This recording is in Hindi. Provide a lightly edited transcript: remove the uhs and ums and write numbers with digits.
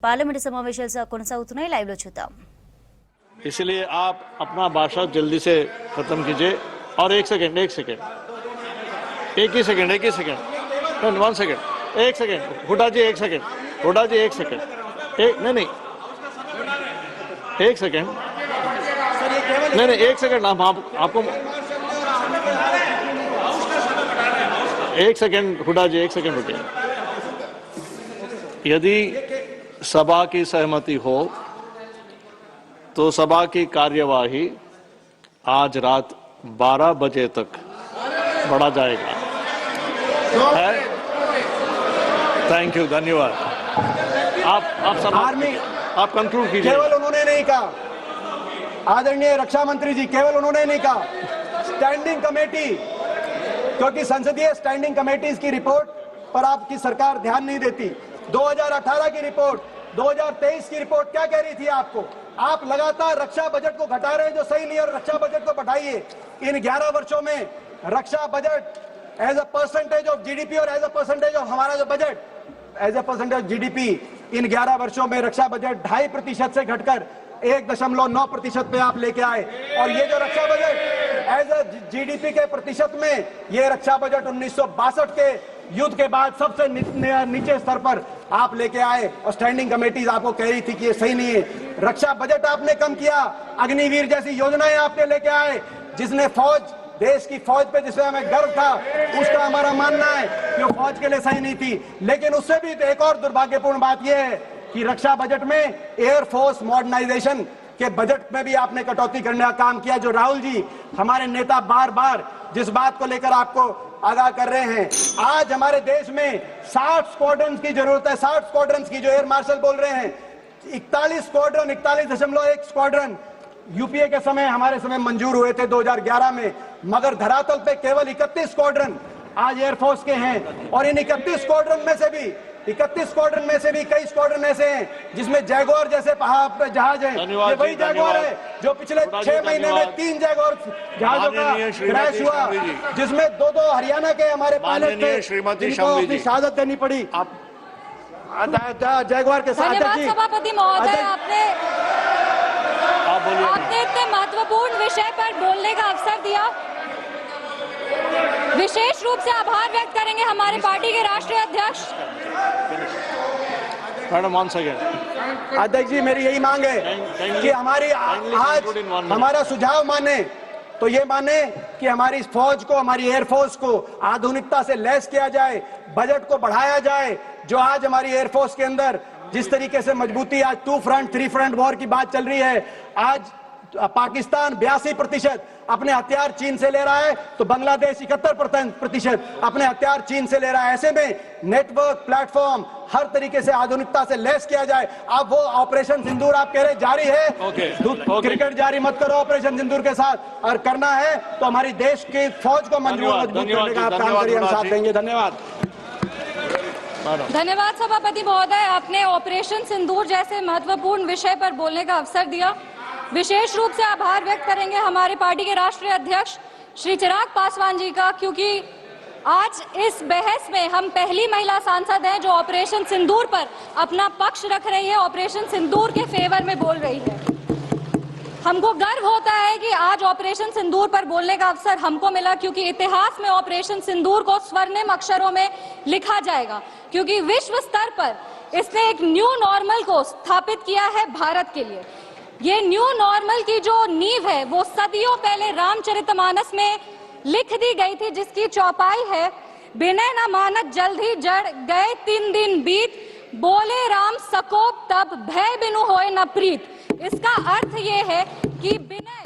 పార్లమెంటు సమావేశాలు కొనసాగుతున్నాయి లైవ్ లో చూద్దాం। इसलिए आप अपना भाषण जल्दी से खत्म कीजिए। और एक सेकंड एक ही सेकंड 1 सेकंड हुड्डा जी एक सेकंड नहीं एक सेकंड नहीं एक सेकंड आपको 1 सेकंड हुड्डा जी 1 सेकंड रुकिए। यदि सभा की सहमति हो तो सभा की कार्यवाही आज रात 12 बजे तक बढ़ा जाएगा। थैंक यू, धन्यवाद। आप कंक्लूड कीजिए। केवल उन्होंने नहीं कहा, आदरणीय रक्षा मंत्री जी, केवल उन्होंने नहीं कहा, स्टैंडिंग कमेटी, क्योंकि संसदीय स्टैंडिंग कमेटीज की रिपोर्ट पर आपकी सरकार ध्यान नहीं देती। 2018 की रिपोर्ट, 2023 की रिपोर्ट क्या कह रही थी आपको? आप लगातार रक्षा बजट को घटा रहे हैं, जो सही नहीं है, और रक्षा बजट को बढ़ाइए। इन 11 वर्षों में रक्षा budget as a percentage of GDP और एज अ परसेंटेज ऑफ हमारा जो budget as a percentage of GDP, इन 11 वर्षों में रक्षा बजट 2.5% से घटकर 1.9% पे आप लेके आए। और ये जो रक्षा बजट एज अ जीडीपी के प्रतिशत में, ये रक्षा बजट 1962 के युद्ध के बाद सबसे नीचे स्तर पर आप लेके आए। और स्टैंडिंग कमेटीज आपको कह रही थी कि ये सही नहीं है। रक्षा बजट आपने कम किया, अग्निवीर जैसी योजनाएं आपने लेके आए, जिसने फौज, देश की फौज पे जिसमें हमें गर्व था, उसका हमारा मानना है कि वो फौज के लिए सही नहीं थी। लेकिन उससे भी एक और दुर्भाग्यपूर्ण बात यह है कि रक्षा बजट में एयरफोर्स मॉडर्नाइजेशन के बजट में भी आपने कटौती करने का काम किया। जो राहुल जी, हमारे नेता, बार बार जिस बात को लेकर आपको आगाह कर रहे हैं, आज हमारे देश में 60 स्क्वाड्रन की जरूरत है। 60 स्क्वाड्रन की, जो एयर मार्शल बोल रहे हैं, 41 स्क्वाड्रन, 41.1 स्क्वाड्रन यूपीए के समय, हमारे समय मंजूर हुए थे 2011 में, मगर धरातल पे केवल 31 स्क्वाड्रन आज एयरफोर्स के हैं। और इन 31 स्क्वाड्रन में से भी कई स्क्वाड्रन ऐसे हैं जिसमें जैगुआर जैसे जहाज हैं। ये वही जैगुआर है जो पिछले 6 महीने में 3 जैगुआर जहाजों का क्रैश हुआ, जिसमें 2 हरियाणा के हमारे पायलट थे जिनको अपनी शहादत देनी पड़ी। जैगुआर के साथ सभापति महोदय, आपने इतने महत्वपूर्ण विषय पर बोलने का अवसर दिया। विशेष रूप से आभार व्यक्त करेंगे हमारे पार्टी के राष्ट्रीय अध्यक्ष। Madam, 1 second. अध्यक्ष जी, मेरी यही मांग है कि हमारी आज हमारा सुझाव माने, तो ये माने कि हमारी फौज को, हमारी एयरफोर्स को आधुनिकता से लैस किया जाए, बजट को बढ़ाया जाए। जो आज हमारी एयरफोर्स के अंदर जिस तरीके से मजबूती, आज 2 फ्रंट 3 फ्रंट वॉर की बात चल रही है। आज पाकिस्तान 82% अपने हथियार चीन से ले रहा है, तो बांग्लादेश 71% अपने हथियार चीन से ले रहा है। ऐसे में नेटवर्क, प्लेटफॉर्म हर तरीके से आधुनिकता से लैस किया जाए। अब वो ऑपरेशन सिंदूर आप कह रहे जारी है, क्रिकेट जारी मत करो ऑपरेशन सिंदूर के साथ, और करना है तो हमारी देश की फौज को मजबूत करने का आप काम करिए, हम साथ देंगे। धन्यवाद। धन्यवाद सभापति महोदय, आपने ऑपरेशन सिंदूर जैसे महत्वपूर्ण विषय पर बोलने का अवसर दिया। विशेष रूप से आभार व्यक्त करेंगे हमारे पार्टी के राष्ट्रीय अध्यक्ष श्री चिराग पासवान जी का, क्योंकि आज इस बहस में हम पहली महिला सांसद हैं जो ऑपरेशन सिंदूर पर अपना पक्ष रख रही है, ऑपरेशन सिंदूर के फेवर में बोल रही है। हमको गर्व होता है कि आज ऑपरेशन सिंदूर पर बोलने का अवसर हमको मिला, क्योंकि इतिहास में ऑपरेशन सिंदूर को स्वर्णिम अक्षरों में लिखा जाएगा, क्योंकि विश्व स्तर पर इसने एक न्यू नॉर्मल को स्थापित किया है भारत के लिए। ये न्यू नॉर्मल की जो नींव है वो सदियों पहले रामचरितमानस में लिख दी गई थी, जिसकी चौपाई है, विनय न मानत जल्द ही जड़ गए 3 दिन बीत, बोले राम सकोप तब भय बिनु होए न प्रीत। इसका अर्थ ये है कि विनय